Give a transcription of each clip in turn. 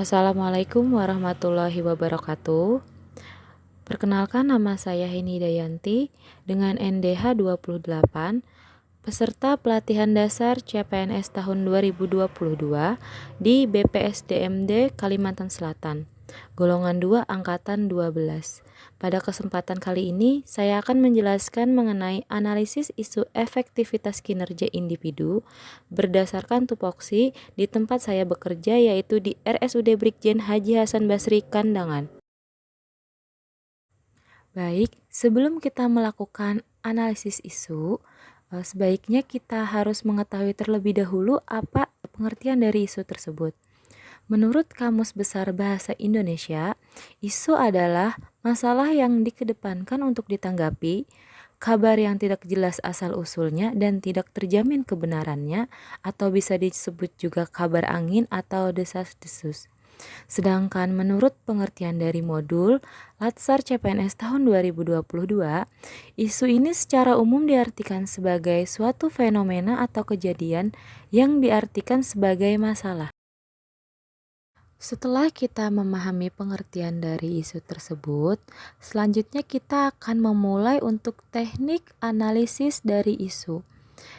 Assalamualaikum warahmatullahi wabarakatuh. Perkenalkan, nama saya Heni Dayanti dengan NDH 28, peserta pelatihan dasar CPNS tahun 2022 di BPSDMD Kalimantan Selatan, golongan 2 angkatan 12. Pada kesempatan kali ini, saya akan menjelaskan mengenai analisis isu efektivitas kinerja individu berdasarkan tupoksi di tempat saya bekerja, yaitu di RSUD Brigjen Haji Hasan Basri Kandangan. Baik, sebelum kita melakukan analisis isu, sebaiknya kita harus mengetahui terlebih dahulu apa pengertian dari isu tersebut. Menurut Kamus Besar Bahasa Indonesia, isu adalah masalah yang dikedepankan untuk ditanggapi, kabar yang tidak jelas asal-usulnya dan tidak terjamin kebenarannya, atau bisa disebut juga kabar angin atau desas-desus. Sedangkan menurut pengertian dari modul Latsar CPNS tahun 2022, isu ini secara umum diartikan sebagai suatu fenomena atau kejadian yang diartikan sebagai masalah. Setelah kita memahami pengertian dari isu tersebut, selanjutnya kita akan memulai untuk teknik analisis dari isu.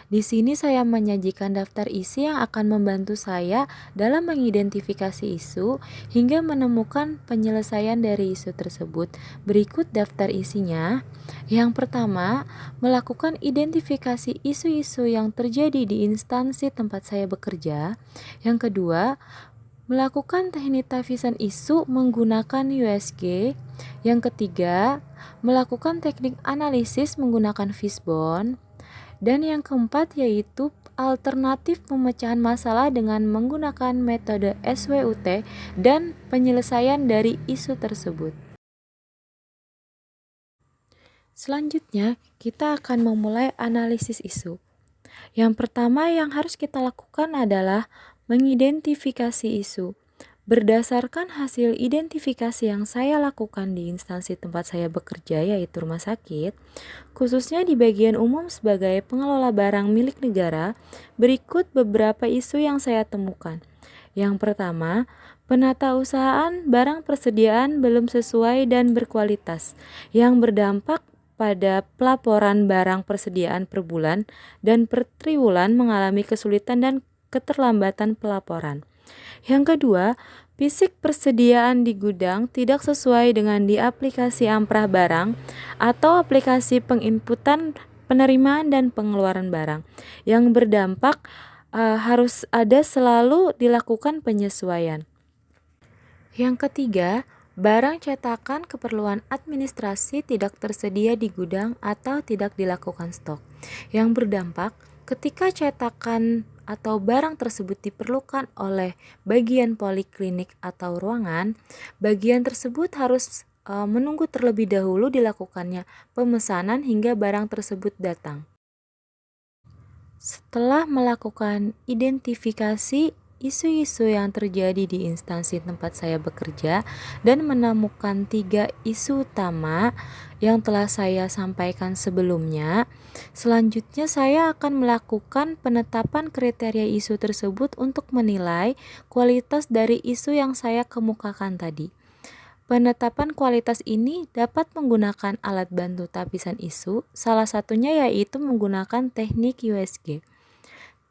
Di sini saya menyajikan daftar isi yang akan membantu saya dalam mengidentifikasi isu hingga menemukan penyelesaian dari isu tersebut. Berikut daftar isinya. Yang pertama, melakukan identifikasi isu-isu yang terjadi di instansi tempat saya bekerja. Yang kedua, melakukan teknik tapisan isu menggunakan USG. Yang ketiga, melakukan teknik analisis menggunakan fishbone. Dan yang keempat yaitu alternatif pemecahan masalah dengan menggunakan metode SWUT dan penyelesaian dari isu tersebut. Selanjutnya, kita akan memulai analisis isu. Yang pertama yang harus kita lakukan adalah mengidentifikasi isu. Berdasarkan hasil identifikasi yang saya lakukan di instansi tempat saya bekerja, yaitu rumah sakit, khususnya di bagian umum sebagai pengelola barang milik negara, berikut beberapa isu yang saya temukan. Yang pertama, penatausahaan barang persediaan belum sesuai dan berkualitas, yang berdampak pada pelaporan barang persediaan per bulan dan per triwulan mengalami kesulitan dan keterlambatan pelaporan. Yang kedua, fisik persediaan di gudang tidak sesuai dengan di aplikasi amprah barang atau aplikasi penginputan penerimaan dan pengeluaran barang, yang berdampak harus ada selalu dilakukan penyesuaian. Yang ketiga, barang cetakan keperluan administrasi tidak tersedia di gudang atau tidak dilakukan stok, yang berdampak ketika cetakan atau barang tersebut diperlukan oleh bagian poliklinik atau ruangan, bagian tersebut harus menunggu terlebih dahulu dilakukannya pemesanan hingga barang tersebut datang. Setelah melakukan identifikasi isu-isu yang terjadi di instansi tempat saya bekerja dan menemukan 3 isu utama yang telah saya sampaikan sebelumnya, selanjutnya saya akan melakukan penetapan kriteria isu tersebut untuk menilai kualitas dari isu yang saya kemukakan tadi. Penetapan kualitas ini dapat menggunakan alat bantu tapisan isu, salah satunya yaitu menggunakan teknik USG.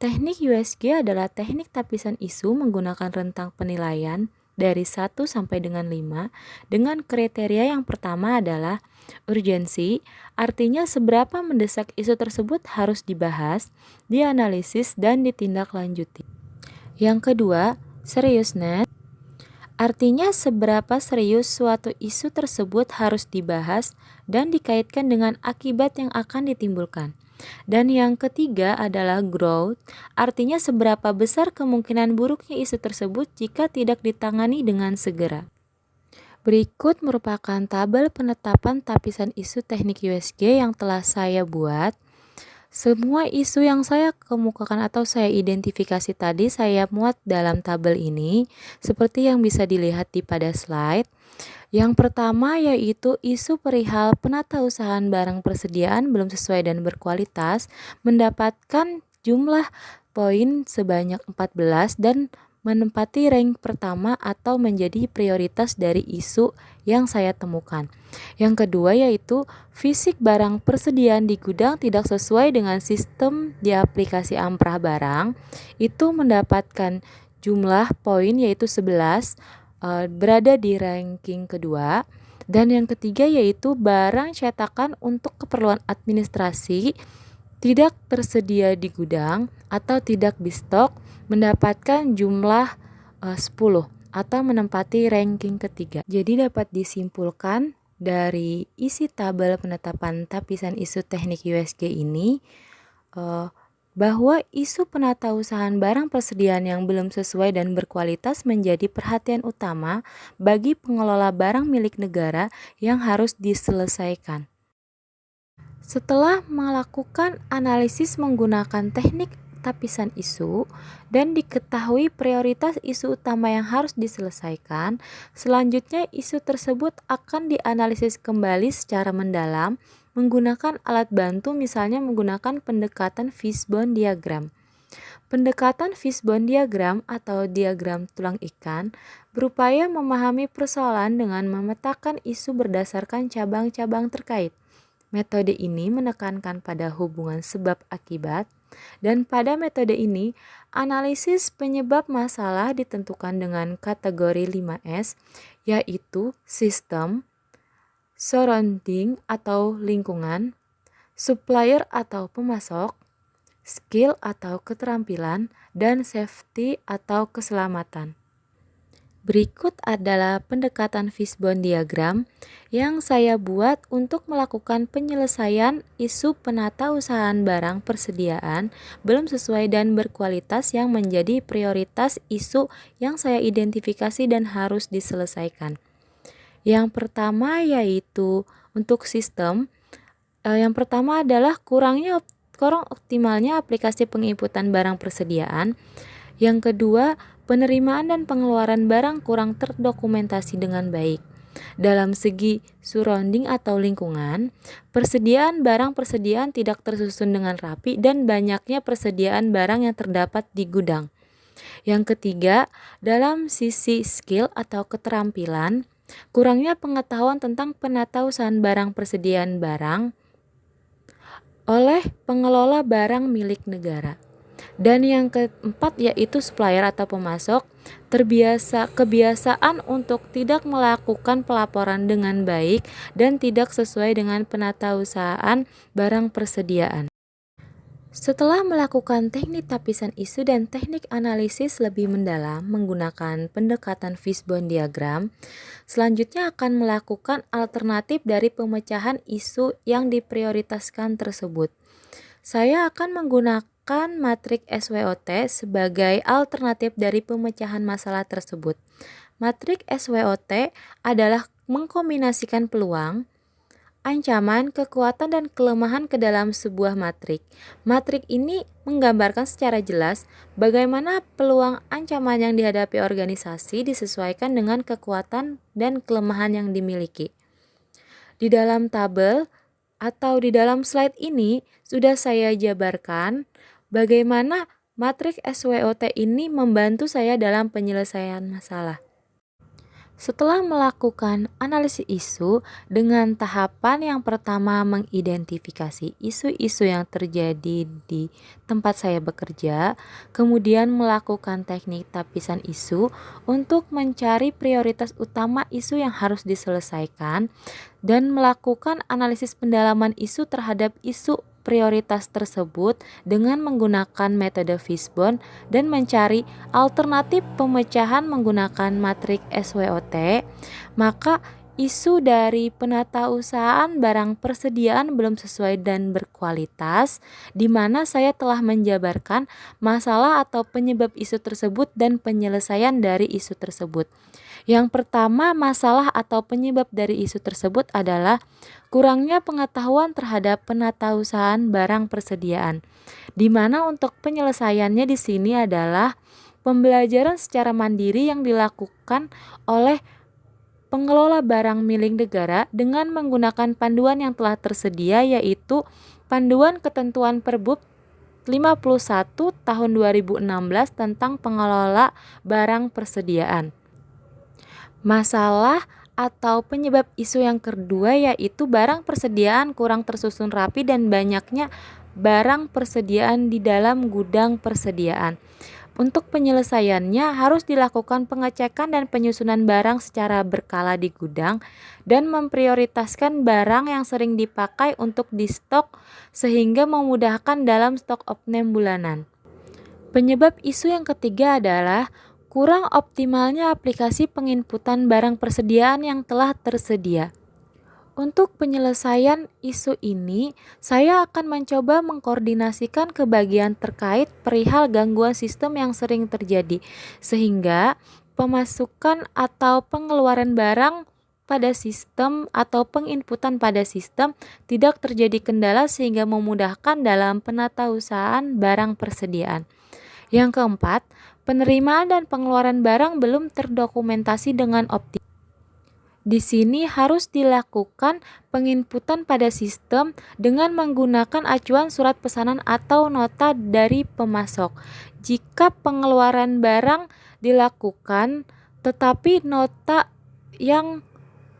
Teknik USG adalah teknik tapisan isu menggunakan rentang penilaian dari 1 sampai dengan 5 dengan kriteria yang pertama adalah urgensi, artinya seberapa mendesak isu tersebut harus dibahas, dianalisis, dan ditindaklanjuti. Yang kedua, seriousness, artinya seberapa serius suatu isu tersebut harus dibahas dan dikaitkan dengan akibat yang akan ditimbulkan. Dan yang ketiga adalah growth, artinya seberapa besar kemungkinan buruknya isu tersebut jika tidak ditangani dengan segera. Berikut merupakan tabel penetapan tapisan isu teknik USG yang telah saya buat. Semua isu yang saya kemukakan atau saya identifikasi tadi saya muat dalam tabel ini, seperti yang bisa dilihat di pada slide. Yang pertama yaitu isu perihal penatausahaan barang persediaan belum sesuai dan berkualitas, mendapatkan jumlah poin sebanyak 14 dan menempati rank pertama atau menjadi prioritas dari isu yang saya temukan. Yang kedua yaitu fisik barang persediaan di gudang tidak sesuai dengan sistem di aplikasi Amprah barang, itu mendapatkan jumlah poin yaitu 11, berada di ranking kedua. Dan yang ketiga yaitu barang cetakan untuk keperluan administrasi tidak tersedia di gudang atau tidak di stok, mendapatkan jumlah 10 atau menempati ranking ketiga. Jadi dapat disimpulkan dari isi tabel penetapan tapisan isu teknik USG ini eh, bahwa isu penatausahaan barang persediaan yang belum sesuai dan berkualitas menjadi perhatian utama bagi pengelola barang milik negara yang harus diselesaikan. Setelah melakukan analisis menggunakan teknik tapisan isu dan diketahui prioritas isu utama yang harus diselesaikan, selanjutnya isu tersebut akan dianalisis kembali secara mendalam menggunakan alat bantu, misalnya menggunakan pendekatan fishbone diagram. Pendekatan fishbone diagram atau diagram tulang ikan berupaya memahami persoalan dengan memetakan isu berdasarkan cabang-cabang terkait. Metode ini menekankan pada hubungan sebab akibat, dan pada metode ini analisis penyebab masalah ditentukan dengan kategori 5S, yaitu sistem, surrounding atau lingkungan, supplier atau pemasok, skill atau keterampilan, dan safety atau keselamatan. Berikut adalah pendekatan fishbone diagram yang saya buat untuk melakukan penyelesaian isu penatausahaan barang persediaan belum sesuai dan berkualitas yang menjadi prioritas isu yang saya identifikasi dan harus diselesaikan. Yang pertama yaitu untuk sistem, yang pertama adalah kurang optimalnya aplikasi penginputan barang persediaan. Yang kedua, penerimaan dan pengeluaran barang kurang terdokumentasi dengan baik. Dalam segi surrounding atau lingkungan, persediaan barang persediaan tidak tersusun dengan rapi dan banyaknya persediaan barang yang terdapat di gudang. Yang ketiga, dalam sisi skill atau keterampilan, kurangnya pengetahuan tentang penatausahaan barang persediaan barang oleh pengelola barang milik negara. Dan yang keempat yaitu supplier atau pemasok kebiasaan untuk tidak melakukan pelaporan dengan baik dan tidak sesuai dengan penatausahaan barang persediaan. Setelah melakukan teknik tapisan isu dan teknik analisis lebih mendalam menggunakan pendekatan fishbone diagram, selanjutnya akan melakukan alternatif dari pemecahan isu yang diprioritaskan tersebut. Saya akan menggunakan matriks SWOT sebagai alternatif dari pemecahan masalah tersebut. Matriks SWOT adalah mengkombinasikan peluang, ancaman, kekuatan, dan kelemahan ke dalam sebuah matriks. Matriks ini menggambarkan secara jelas bagaimana peluang ancaman yang dihadapi organisasi disesuaikan dengan kekuatan dan kelemahan yang dimiliki. Di dalam tabel atau di dalam slide ini sudah saya jabarkan bagaimana matriks SWOT ini membantu saya dalam penyelesaian masalah. Setelah melakukan analisis isu dengan tahapan yang pertama mengidentifikasi isu-isu yang terjadi di tempat saya bekerja, kemudian melakukan teknik tapisan isu untuk mencari prioritas utama isu yang harus diselesaikan dan melakukan analisis pendalaman isu terhadap isu prioritas tersebut dengan menggunakan metode fishbone dan mencari alternatif pemecahan menggunakan matriks SWOT, maka isu dari penatausahaan barang persediaan belum sesuai dan berkualitas, di mana saya telah menjabarkan masalah atau penyebab isu tersebut dan penyelesaian dari isu tersebut. Yang pertama, masalah atau penyebab dari isu tersebut adalah kurangnya pengetahuan terhadap penatausahaan barang persediaan, di mana untuk penyelesaiannya di sini adalah pembelajaran secara mandiri yang dilakukan oleh pengelola barang milik negara dengan menggunakan panduan yang telah tersedia, yaitu Panduan Ketentuan Perbub 51 tahun 2016 tentang pengelola barang persediaan. Masalah atau penyebab isu yang kedua yaitu barang persediaan kurang tersusun rapi dan banyaknya barang persediaan di dalam gudang persediaan. Untuk penyelesaiannya harus dilakukan pengecekan dan penyusunan barang secara berkala di gudang dan memprioritaskan barang yang sering dipakai untuk di-stok sehingga memudahkan dalam stok opening bulanan. Penyebab isu yang ketiga adalah kurang optimalnya aplikasi penginputan barang persediaan yang telah tersedia. Untuk penyelesaian isu ini, saya akan mencoba mengkoordinasikan ke bagian terkait perihal gangguan sistem yang sering terjadi, sehingga pemasukan atau pengeluaran barang pada sistem atau penginputan pada sistem tidak terjadi kendala sehingga memudahkan dalam penatausahaan barang persediaan. Yang keempat, penerimaan dan pengeluaran barang belum terdokumentasi dengan optimal. Di sini harus dilakukan penginputan pada sistem dengan menggunakan acuan surat pesanan atau nota dari pemasok. Jika pengeluaran barang dilakukan tetapi nota yang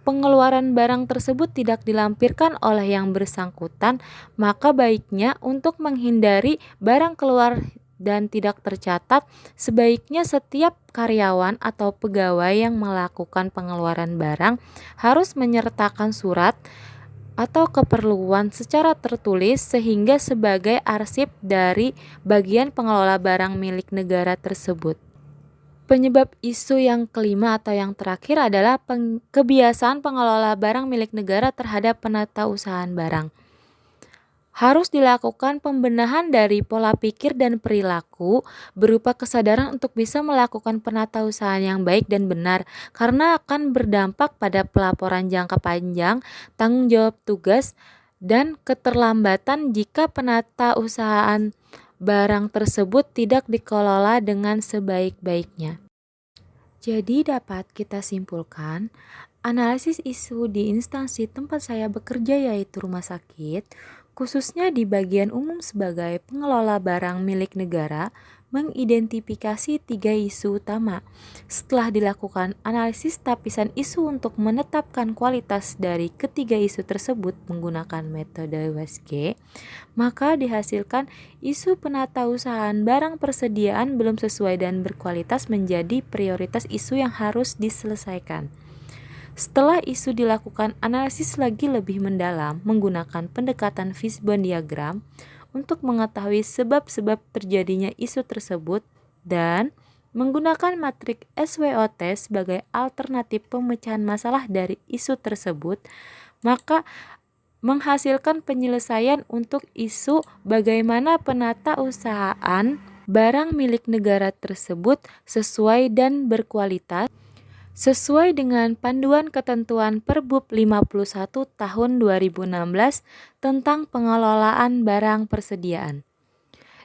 pengeluaran barang tersebut tidak dilampirkan oleh yang bersangkutan, maka baiknya untuk menghindari barang keluar dan tidak tercatat, sebaiknya setiap karyawan atau pegawai yang melakukan pengeluaran barang harus menyertakan surat atau keperluan secara tertulis sehingga sebagai arsip dari bagian pengelola barang milik negara tersebut. Penyebab isu yang kelima atau yang terakhir adalah kebiasaan pengelola barang milik negara terhadap penatausahaan barang. Harus dilakukan pembenahan dari pola pikir dan perilaku berupa kesadaran untuk bisa melakukan penatausahaan yang baik dan benar karena akan berdampak pada pelaporan jangka panjang, tanggung jawab tugas, dan keterlambatan jika penatausahaan barang tersebut tidak dikelola dengan sebaik-baiknya. Jadi dapat kita simpulkan, analisis isu di instansi tempat saya bekerja yaitu rumah sakit, khususnya di bagian umum sebagai pengelola barang milik negara, mengidentifikasi 3 isu utama. Setelah dilakukan analisis tapisan isu untuk menetapkan kualitas dari ketiga isu tersebut menggunakan metode WASG, maka dihasilkan isu penatausahaan barang persediaan belum sesuai dan berkualitas menjadi prioritas isu yang harus diselesaikan. Setelah isu dilakukan analisis lagi lebih mendalam menggunakan pendekatan fishbone diagram untuk mengetahui sebab-sebab terjadinya isu tersebut dan menggunakan matrik SWOT sebagai alternatif pemecahan masalah dari isu tersebut, maka menghasilkan penyelesaian untuk isu bagaimana penatausahaan barang milik negara tersebut sesuai dan berkualitas sesuai dengan panduan ketentuan Perbub 51 tahun 2016 tentang pengelolaan barang persediaan.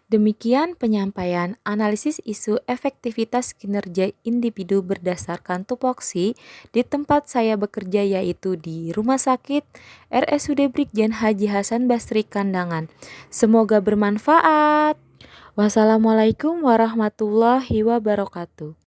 Demikian penyampaian analisis isu efektivitas kinerja individu berdasarkan tupoksi di tempat saya bekerja yaitu di Rumah Sakit RSUD Brigjen Haji Hasan Basri Kandangan. Semoga bermanfaat. Wassalamualaikum warahmatullahi wabarakatuh.